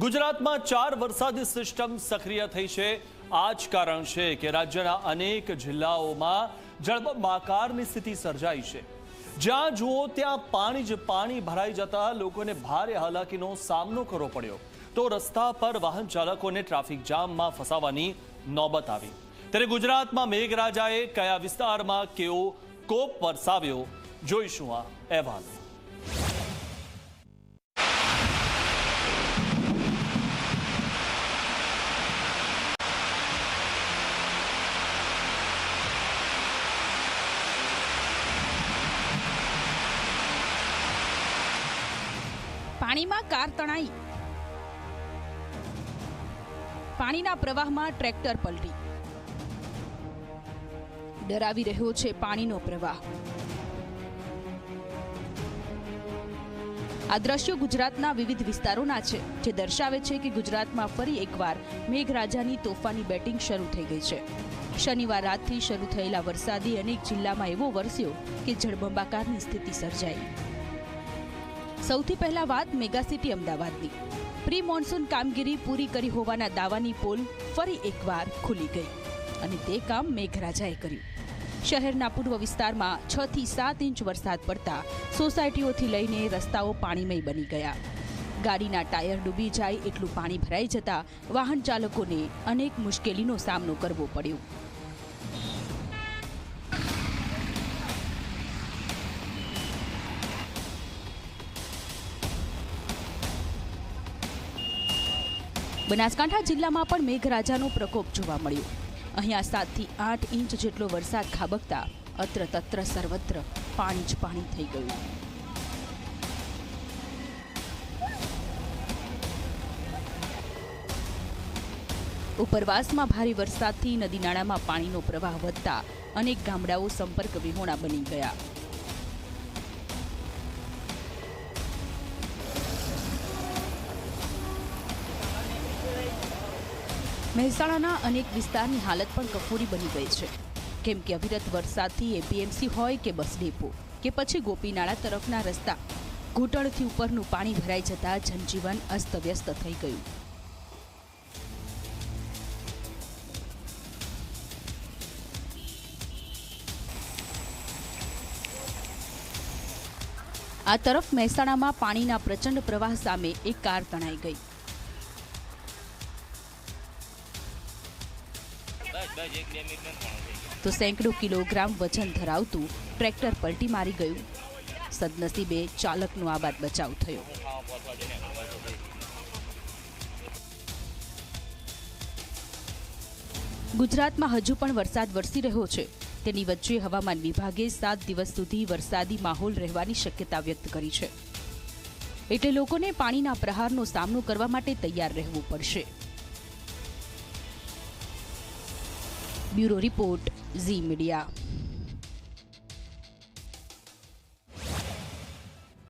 ગુજરાતમાં 4 વરસાદી સિસ્ટમ સક્રિય થઈ છે। આ જ કારણ છે કે રાજ્યના અનેક જિલ્લાઓમાં જળબંબાકારની સ્થિતિ સર્જાઈ છે। જ્યાં જુઓ ત્યાં પાણી જ પાણી ભરાઈ જતા લોકોને ભારે હાલાકીનો સામનો કરવો પડ્યો તો રસ્તા પર વાહન ચાલકોને ટ્રાફિક જામમાં ફસાવાની નોબત આવી। ત્યારે ગુજરાતમાં મેઘરાજાએ કયા વિસ્તારમાં કેવો કોપ વરસાવ્યો, જોઈશું આ અહેવાલ। પાણીમાં કાર તણાઈ, પાણીના પ્રવાહમાં ટ્રેક્ટર પલટી, ડરાવી રહ્યો છે પાણીનો પ્રવાહ। આ દ્રશ્યો ગુજરાતના વિવિધ વિસ્તારોના છે, જે દર્શાવે છે કે ગુજરાતમાં ફરી એકવાર મેઘરાજાની તોફાની બેટિંગ શરૂ થઈ ગઈ છે। શનિવાર રાતથી શરૂ થયેલા વરસાદે અનેક જિલ્લામાં એવો વરસ્યો કે જળબંબાકારની સ્થિતિ સર્જાઈ। સૌથી પહેલા વાત મેગા સિટી અમદાવાદની। પ્રી મોન્સૂન કામગીરી પૂરી કરી હોવાના દાવાની પોલ ફરી એકવાર ખુલી ગઈ અને તે કામ મેઘરાજાએ કર્યું। શહેરના પૂર્વ વિસ્તારમાં 6 થી 7 ઇંચ વરસાદ પડતા સોસાયટીઓથી લઈને રસ્તાઓ પાણીમય બની ગયા। ગાડીના ટાયર ડૂબી જાય એટલું પાણી ભરાઈ જતા વાહન ચાલકોને અનેક મુશ્કેલીનો સામનો કરવો પડ્યો। બનાસકાંઠા જિલ્લામાં પણ મેઘરાજાનો પ્રકોપ જોવા મળ્યો। અહીંયા 7 થી 8 ઇંચ જેટલો વરસાદ ખાબકતા અત્ર તત્ર સર્વત્ર પાણી જ પાણી થઈ ગયું। ઉપરવાસમાં ભારે વરસાદથી નદી નાળામાં પાણીનો પ્રવાહ વધતા અનેક ગામડાઓ સંપર્ક વિહોણા બની ગયા। મહેસાણાના અનેક વિસ્તારની હાલત પણ કફોડી બની ગઈ છે, કેમ કે અવિરત વરસાદથી એપીએમસી હોય કે બસ ડેપો કે પછી ગોપીનાળા તરફના રસ્તા ઘૂંટણથી ઉપરનું પાણી ભરાઈ જતા જનજીવન અસ્તવ્યસ્ત થઈ ગયું। આ તરફ મહેસાણામાં પાણીના પ્રચંડ પ્રવાહ સામે એક કાર તણાઈ ગઈ। તો સેંકડો કિલોગ્રામ વજન ધરાવતું ટ્રેક્ટર પલટી મારી ગયું। સદનસીબે ચાલકનો આબાદ બચાવ થયો। ગુજરાતમાં હજુ પણ વરસાદ વરસી રહ્યો છે, તેની વચ્ચે હવામાન વિભાગે 7 દિવસ સુધી વરસાદી માહોલ રહેવાની શક્યતા વ્યક્ત કરી છે, એટલે લોકોને પાણીના પ્રહારનો સામનો કરવા માટે તૈયાર રહેવું પડશે। Bureau report, Zee media.